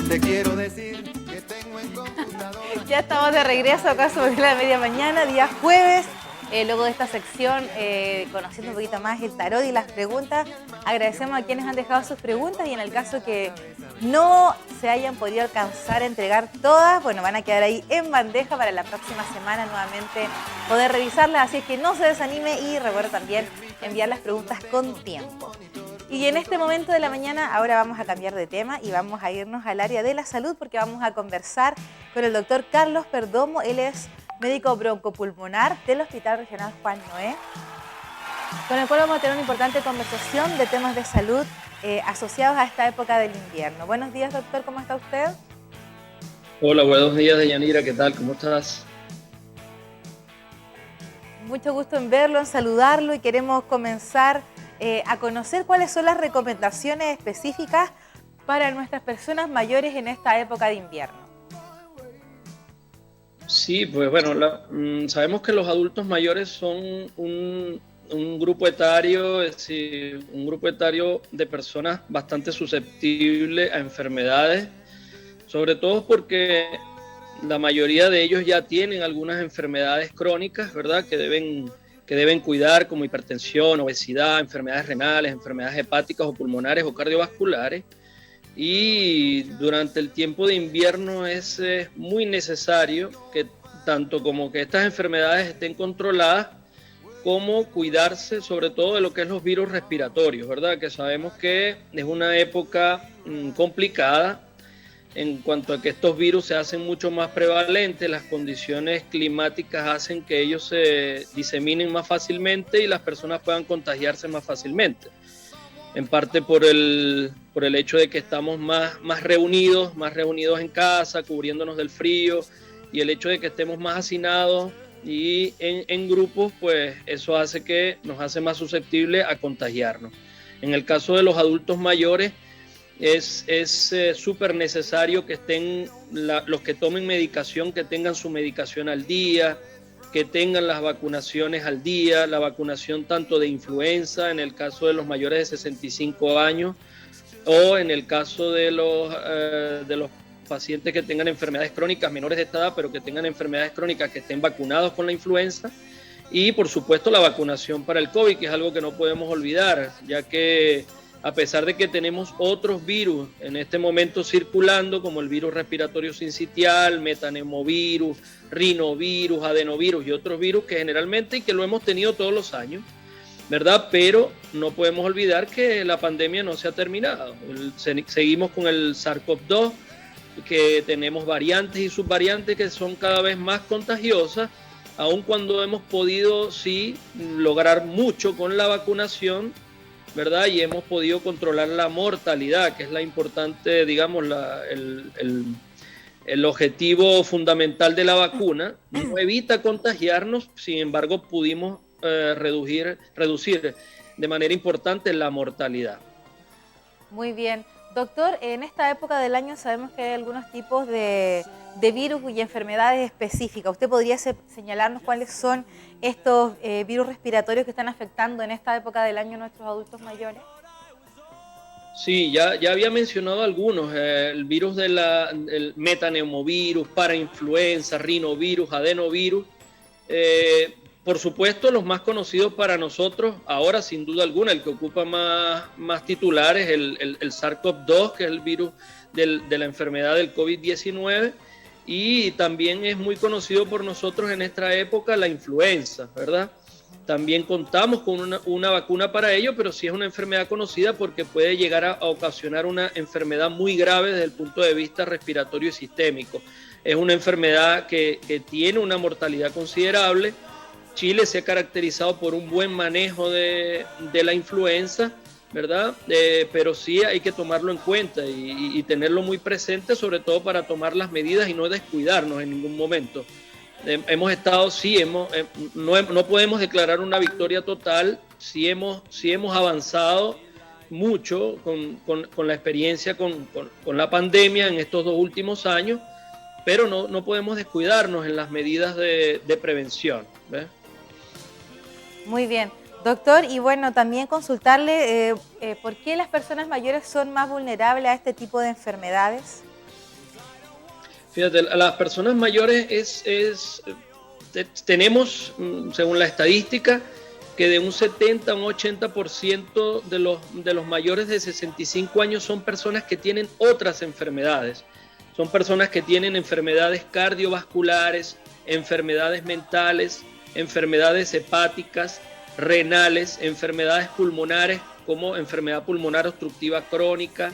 Te quiero decir que tengo en computadora. Ya estamos de regreso acá sobre la media mañana, día jueves. Luego de esta sección, conociendo un poquito más el tarot y las preguntas, agradecemos a quienes han dejado sus preguntas y en el caso que no se hayan podido alcanzar a entregar todas, bueno, van a quedar ahí en bandeja para la próxima semana nuevamente poder revisarlas, así es que no se desanime y recuerda también enviar las preguntas con tiempo. Y en este momento de la mañana, ahora vamos a cambiar de tema y vamos a irnos al área de la salud porque vamos a conversar con el doctor Carlos Perdomo. Él es médico broncopulmonar del Hospital Regional Juan Noé, con el cual vamos a tener una importante conversación de temas de salud asociados a esta época del invierno. Buenos días, doctor, ¿cómo está usted? Hola, buenos días, Deyanira, ¿qué tal? ¿Cómo estás? Mucho gusto en verlo, en saludarlo y queremos comenzar a conocer cuáles son las recomendaciones específicas para nuestras personas mayores en esta época de invierno. Sí, pues bueno, sabemos que los adultos mayores son un grupo etario, es decir, un grupo etario de personas bastante susceptibles a enfermedades, sobre todo porque la mayoría de ellos ya tienen algunas enfermedades crónicas, ¿verdad?, que deben cuidar, como hipertensión, obesidad, enfermedades renales, enfermedades hepáticas o pulmonares o cardiovasculares. Y durante el tiempo de invierno es muy necesario que tanto como que estas enfermedades estén controladas, como cuidarse sobre todo de lo que es los virus respiratorios, ¿verdad? Que sabemos que es una época complicada en cuanto a que estos virus se hacen mucho más prevalentes, las condiciones climáticas hacen que ellos se diseminen más fácilmente y las personas puedan contagiarse más fácilmente. En parte por el hecho de que estamos más reunidos en casa, cubriéndonos del frío, y el hecho de que estemos más hacinados y en grupos, pues eso hace que nos hace más susceptibles a contagiarnos. En el caso de los adultos mayores, es súper necesario que estén los que tomen medicación, que tengan su medicación al día, que tengan las vacunaciones al día, la vacunación tanto de influenza en el caso de los mayores de 65 años o en el caso de los pacientes que tengan enfermedades crónicas menores de esta edad, pero que tengan enfermedades crónicas que estén vacunados con la influenza, y por supuesto la vacunación para el COVID, que es algo que no podemos olvidar, ya que a pesar de que tenemos otros virus en este momento circulando, como el virus respiratorio sincitial, metanemovirus, rinovirus, adenovirus y otros virus que generalmente y que lo hemos tenido todos los años, ¿verdad? Pero no podemos olvidar que la pandemia no se ha terminado. Seguimos con el SARS-CoV-2, que tenemos variantes y subvariantes que son cada vez más contagiosas, aun cuando hemos podido sí lograr mucho con la vacunación, ¿verdad? Y hemos podido controlar la mortalidad, que es la importante, digamos, el objetivo fundamental de la vacuna. No evita contagiarnos, sin embargo, pudimos reducir de manera importante la mortalidad. Muy bien. Doctor, en esta época del año sabemos que hay algunos tipos de virus y enfermedades específicas. ¿Usted podría señalarnos cuáles son estos virus respiratorios que están afectando en esta época del año a nuestros adultos mayores? Sí, ya había mencionado algunos, el virus el metanemovirus, parainfluenza, rinovirus, adenovirus. Por supuesto, los más conocidos para nosotros, ahora sin duda alguna, el que ocupa más titulares, el SARS-CoV-2, que es el virus de la enfermedad del COVID-19, y también es muy conocido por nosotros en esta época la influenza, ¿verdad? También contamos con una vacuna para ello, pero sí es una enfermedad conocida porque puede llegar a ocasionar una enfermedad muy grave desde el punto de vista respiratorio y sistémico. Es una enfermedad que tiene una mortalidad considerable. Chile se ha caracterizado por un buen manejo de la influenza, ¿verdad? Pero sí hay que tomarlo en cuenta y tenerlo muy presente, sobre todo para tomar las medidas y no descuidarnos en ningún momento. Hemos estado, no podemos declarar una victoria total, sí hemos avanzado mucho con la experiencia con la pandemia en estos 2 últimos años, pero no podemos descuidarnos en las medidas de prevención, ¿ves? Muy bien. Doctor, y bueno, también consultarle por qué las personas mayores son más vulnerables a este tipo de enfermedades. Fíjate, a las personas mayores tenemos, según la estadística, que de un 70 a un 80% de los mayores de 65 años son personas que tienen otras enfermedades. Son personas que tienen enfermedades cardiovasculares, enfermedades mentales, enfermedades hepáticas, renales, enfermedades pulmonares como enfermedad pulmonar obstructiva crónica,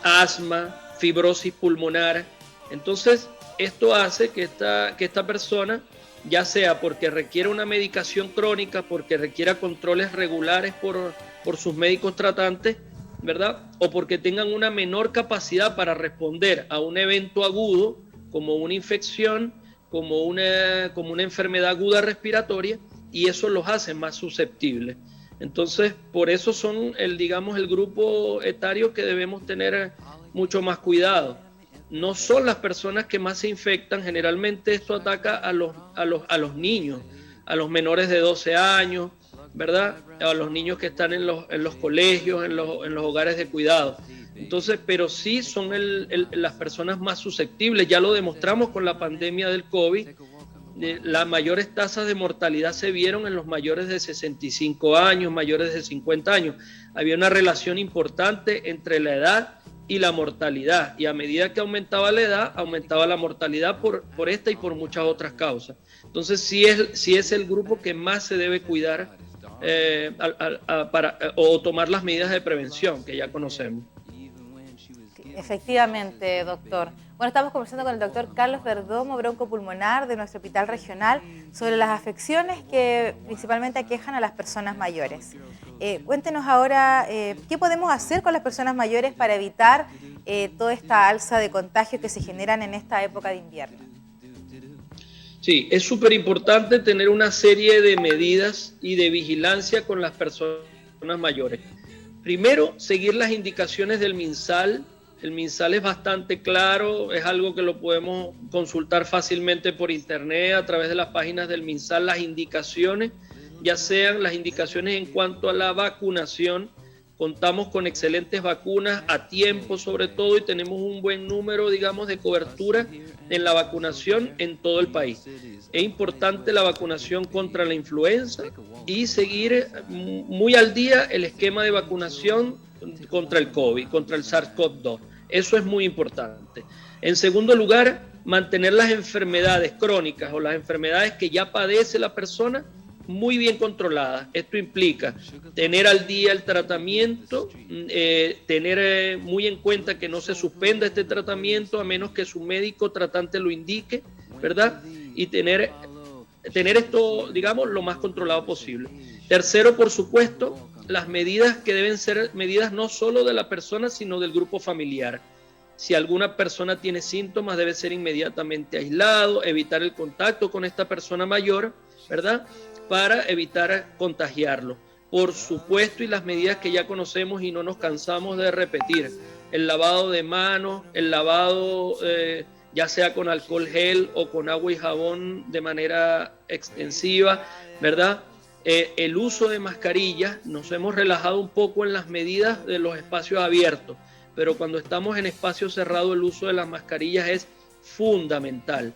asma, fibrosis pulmonar. Entonces, esto hace que esta persona, ya sea porque requiera una medicación crónica, porque requiera controles regulares por sus médicos tratantes, ¿verdad? O porque tengan una menor capacidad para responder a un evento agudo, como una infección, como una enfermedad aguda respiratoria, y eso los hace más susceptibles. Entonces, por eso son el grupo etario que debemos tener mucho más cuidado. No son las personas que más se infectan, generalmente esto ataca a los niños, a los menores de 12 años, ¿verdad? A los niños que están en los colegios, en los hogares de cuidado. Entonces, pero sí son las personas más susceptibles, ya lo demostramos con la pandemia del COVID. Las mayores tasas de mortalidad se vieron en los mayores de 65 años, mayores de 50 años. Había una relación importante entre la edad y la mortalidad, y a medida que aumentaba la edad, aumentaba la mortalidad por esta y por muchas otras causas. Entonces sí es el grupo que más se debe cuidar o tomar las medidas de prevención que ya conocemos. Efectivamente, doctor. Bueno, estamos conversando con el doctor Carlos Perdomo, broncopulmonar de nuestro hospital regional, sobre las afecciones que principalmente aquejan a las personas mayores. Cuéntenos ahora, ¿qué podemos hacer con las personas mayores para evitar toda esta alza de contagios que se generan en esta época de invierno? Sí, es súper importante tener una serie de medidas y de vigilancia con las personas mayores. Primero, seguir las indicaciones del MinSal. El MinSal es bastante claro, es algo que lo podemos consultar fácilmente por internet a través de las páginas del MinSal, las indicaciones, ya sean las indicaciones en cuanto a la vacunación. Contamos con excelentes vacunas a tiempo sobre todo, y tenemos un buen número, de cobertura en la vacunación en todo el país. Es importante la vacunación contra la influenza y seguir muy al día el esquema de vacunación contra el COVID, contra el SARS-CoV-2. Eso es muy importante. En segundo lugar, mantener las enfermedades crónicas o las enfermedades que ya padece la persona muy bien controladas. Esto implica tener al día el tratamiento, tener muy en cuenta que no se suspenda este tratamiento a menos que su médico tratante lo indique, ¿verdad? Y tener esto, lo más controlado posible. Tercero, por supuesto, las medidas que deben ser medidas no solo de la persona, sino del grupo familiar. Si alguna persona tiene síntomas, debe ser inmediatamente aislado, evitar el contacto con esta persona mayor, ¿verdad?, para evitar contagiarlo. Por supuesto, y las medidas que ya conocemos y no nos cansamos de repetir: el lavado de manos, el lavado ya sea con alcohol gel o con agua y jabón de manera extensiva, ¿verdad? El uso de mascarillas. Nos hemos relajado un poco en las medidas de los espacios abiertos, pero cuando estamos en espacios cerrados el uso de las mascarillas es fundamental.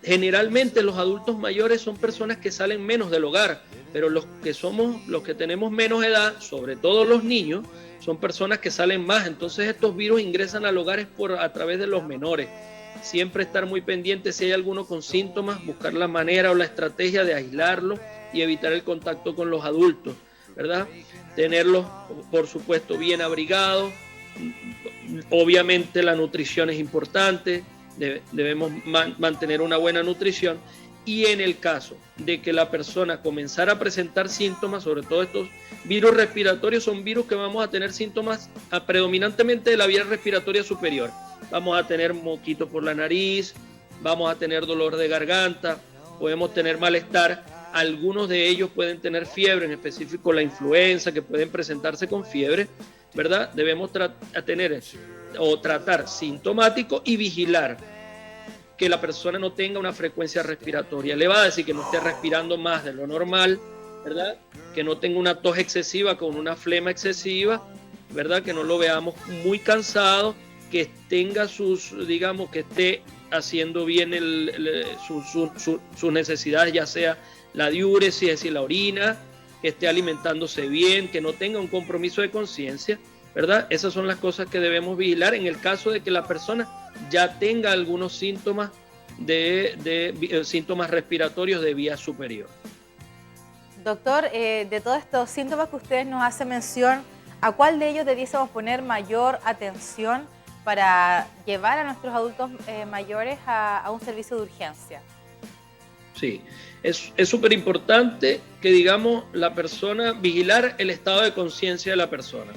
Generalmente los adultos mayores son personas que salen menos del hogar, pero los que tenemos menos edad, sobre todo los niños, son personas que salen más. Entonces estos virus ingresan al hogar a través de los menores. Siempre estar muy pendiente si hay alguno con síntomas, buscar la manera o la estrategia de aislarlo y evitar el contacto con los adultos, ¿verdad? Tenerlos, por supuesto, bien abrigados. Obviamente la nutrición es importante. Debemos mantener una buena nutrición, y en el caso de que la persona comenzara a presentar síntomas, sobre todo estos virus respiratorios, son virus que vamos a tener síntomas predominantemente de la vía respiratoria superior. Vamos a tener moquito por la nariz, vamos a tener dolor de garganta, podemos tener malestar. Algunos de ellos pueden tener fiebre, en específico la influenza, que pueden presentarse con fiebre, ¿verdad? Debemos tratar sintomático y vigilar que la persona no tenga una frecuencia respiratoria elevada, es decir, que no esté respirando más de lo normal, ¿verdad? Que no tenga una tos excesiva con una flema excesiva, ¿verdad? Que no lo veamos muy cansado, que tenga digamos, que esté haciendo bien sus necesidades, ya sea la diuresis, es decir, la orina, que esté alimentándose bien, que no tenga un compromiso de conciencia, ¿verdad? Esas son las cosas que debemos vigilar en el caso de que la persona ya tenga algunos síntomas síntomas respiratorios de vía superior. Doctor, de todos estos síntomas que ustedes nos hacen mención, ¿a cuál de ellos debiésemos poner mayor atención para llevar a nuestros adultos mayores a un servicio de urgencia? Sí, es súper importante que, digamos, la persona, vigilar el estado de conciencia de la persona.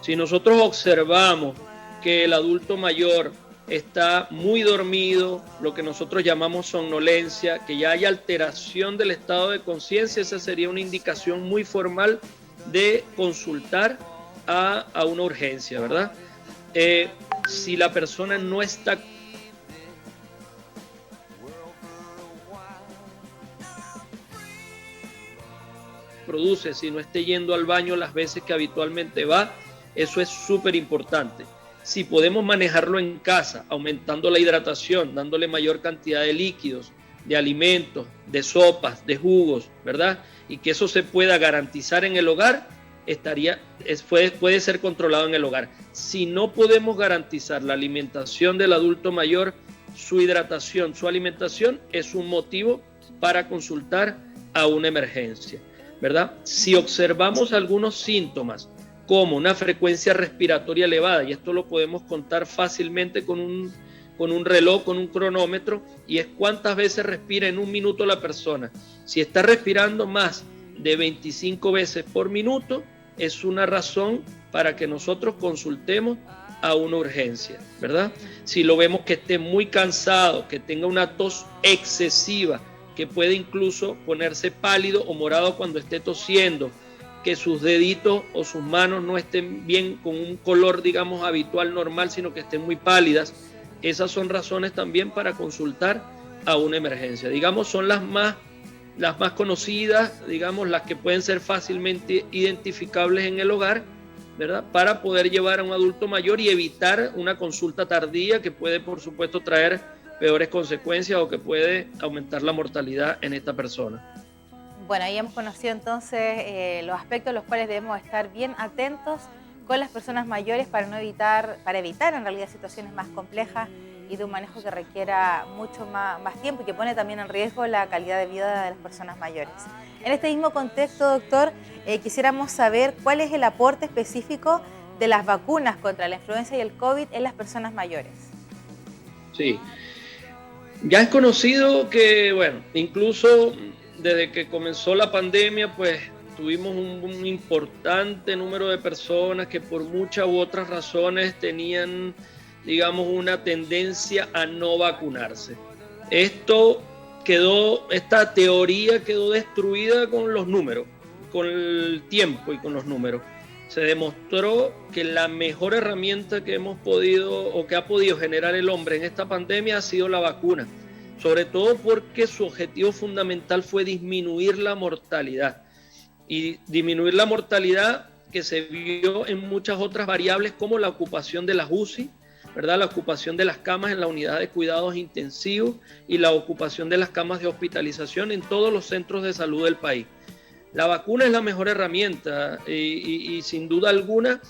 Si nosotros observamos que el adulto mayor está muy dormido, lo que nosotros llamamos somnolencia, que ya hay alteración del estado de conciencia, esa sería una indicación muy formal de consultar a una urgencia, ¿verdad? Si la persona no está produce, si no esté yendo al baño las veces que habitualmente va, eso es súper importante. Si podemos manejarlo en casa, aumentando la hidratación, dándole mayor cantidad de líquidos, de alimentos, de sopas, de jugos, ¿verdad? Y que eso se pueda garantizar en el hogar, puede ser controlado en el hogar. Si no podemos garantizar la alimentación del adulto mayor, su hidratación, su alimentación, es un motivo para consultar a una emergencia, ¿verdad? Si observamos algunos síntomas, como una frecuencia respiratoria elevada, y esto lo podemos contar fácilmente con un reloj, con un cronómetro, y es cuántas veces respira en un minuto la persona. Si está respirando más de 25 veces por minuto, es una razón para que nosotros consultemos a una urgencia, ¿verdad? Si lo vemos que esté muy cansado, que tenga una tos excesiva, que puede incluso ponerse pálido o morado cuando esté tosiendo, que sus deditos o sus manos no estén bien con un color, digamos, habitual, normal, sino que estén muy pálidas. Esas son razones también para consultar a una emergencia. Digamos, son las más conocidas, digamos, las que pueden ser fácilmente identificables en el hogar, ¿verdad? Para poder llevar a un adulto mayor y evitar una consulta tardía que puede, por supuesto, traer peores consecuencias o que puede aumentar la mortalidad en esta persona. Bueno, ahí hemos conocido entonces los aspectos en los cuales debemos estar bien atentos con las personas mayores para evitar en realidad situaciones más complejas y de un manejo que requiera mucho más tiempo y que pone también en riesgo la calidad de vida de las personas mayores. En este mismo contexto, doctor, quisiéramos saber cuál es el aporte específico de las vacunas contra la influenza y el COVID en las personas mayores. Sí, ya es conocido que, bueno, incluso desde que comenzó la pandemia, pues tuvimos un importante número de personas que por muchas u otras razones tenían, digamos, una tendencia a no vacunarse. Esta teoría quedó destruida con los números, con el tiempo y con los números. Se demostró que la mejor herramienta que hemos podido o que ha podido generar el hombre en esta pandemia ha sido la vacuna. Sobre todo porque su objetivo fundamental fue disminuir la mortalidad. Y disminuir la mortalidad que se vio en muchas otras variables como la ocupación de las UCI, ¿verdad? La ocupación de las camas en la unidad de cuidados intensivos y la ocupación de las camas de hospitalización en todos los centros de salud del país. La vacuna es la mejor herramienta y sin duda alguna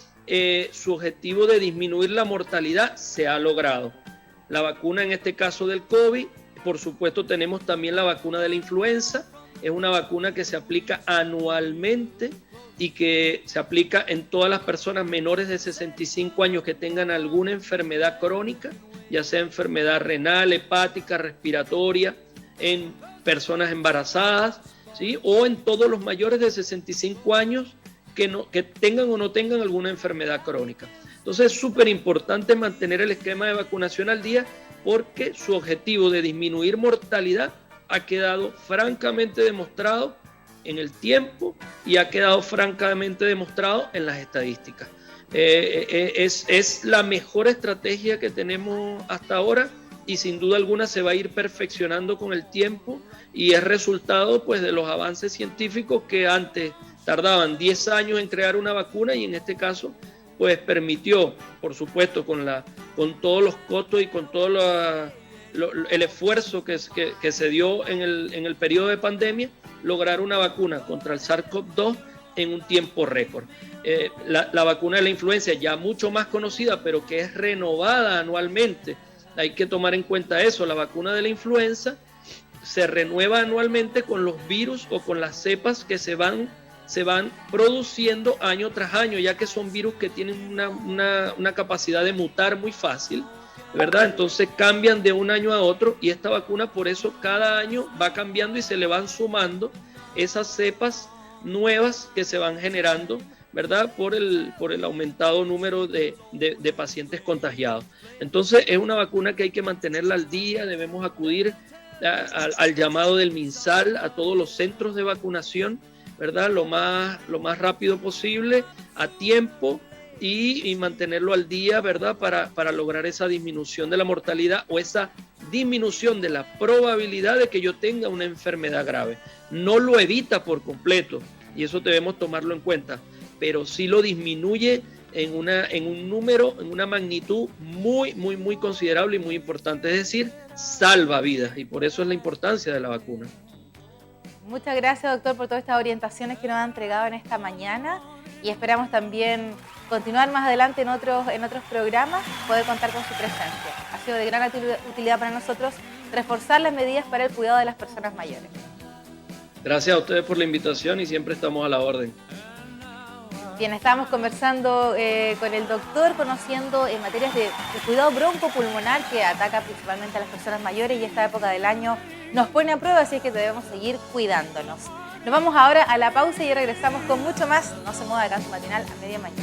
su objetivo de disminuir la mortalidad se ha logrado. La vacuna en este caso del COVID. Por supuesto, tenemos también la vacuna de la influenza. Es una vacuna que se aplica anualmente y que se aplica en todas las personas menores de 65 años que tengan alguna enfermedad crónica, ya sea enfermedad renal, hepática, respiratoria, en personas embarazadas, ¿sí? O en todos los mayores de 65 años que tengan o no tengan alguna enfermedad crónica. Entonces es súper importante mantener el esquema de vacunación al día porque su objetivo de disminuir mortalidad ha quedado francamente demostrado en el tiempo y ha quedado francamente demostrado en las estadísticas. Es la mejor estrategia que tenemos hasta ahora y sin duda alguna se va a ir perfeccionando con el tiempo y es resultado pues de los avances científicos que antes tardaban 10 años en crear una vacuna y en este caso pues permitió, por supuesto, con todos los costos y con todo el esfuerzo que se dio en el periodo de pandemia, lograr una vacuna contra el SARS-CoV-2 en un tiempo récord. La vacuna de la influenza ya mucho más conocida, pero que es renovada anualmente. Hay que tomar en cuenta eso. La vacuna de la influenza se renueva anualmente con los virus o con las cepas que se van produciendo año tras año, ya que son virus que tienen una capacidad de mutar muy fácil, ¿verdad? Entonces cambian de un año a otro, y esta vacuna por eso cada año va cambiando y se le van sumando esas cepas nuevas que se van generando, ¿verdad? Por el aumentado número de pacientes contagiados. Entonces es una vacuna que hay que mantenerla al día. Debemos acudir al llamado del MinSal, a todos los centros de vacunación, ¿verdad? Lo más rápido posible, a tiempo, y mantenerlo al día, ¿verdad? Para lograr esa disminución de la mortalidad o esa disminución de la probabilidad de que yo tenga una enfermedad grave. No lo evita por completo, y eso debemos tomarlo en cuenta, pero sí lo disminuye en un número, en una magnitud muy, muy, muy considerable y muy importante. Es decir, salva vidas, y por eso es la importancia de la vacuna. Muchas gracias, doctor, por todas estas orientaciones que nos ha entregado en esta mañana, y esperamos también continuar más adelante en otros programas, poder contar con su presencia. Ha sido de gran utilidad para nosotros reforzar las medidas para el cuidado de las personas mayores. Gracias a ustedes por la invitación, y siempre estamos a la orden. Bien, estábamos conversando con el doctor, conociendo en materias de cuidado broncopulmonar, que ataca principalmente a las personas mayores, y esta época del año nos pone a prueba, así que debemos seguir cuidándonos. Nos vamos ahora a la pausa y regresamos con mucho más. No se mueva de Canto Matinal a media mañana.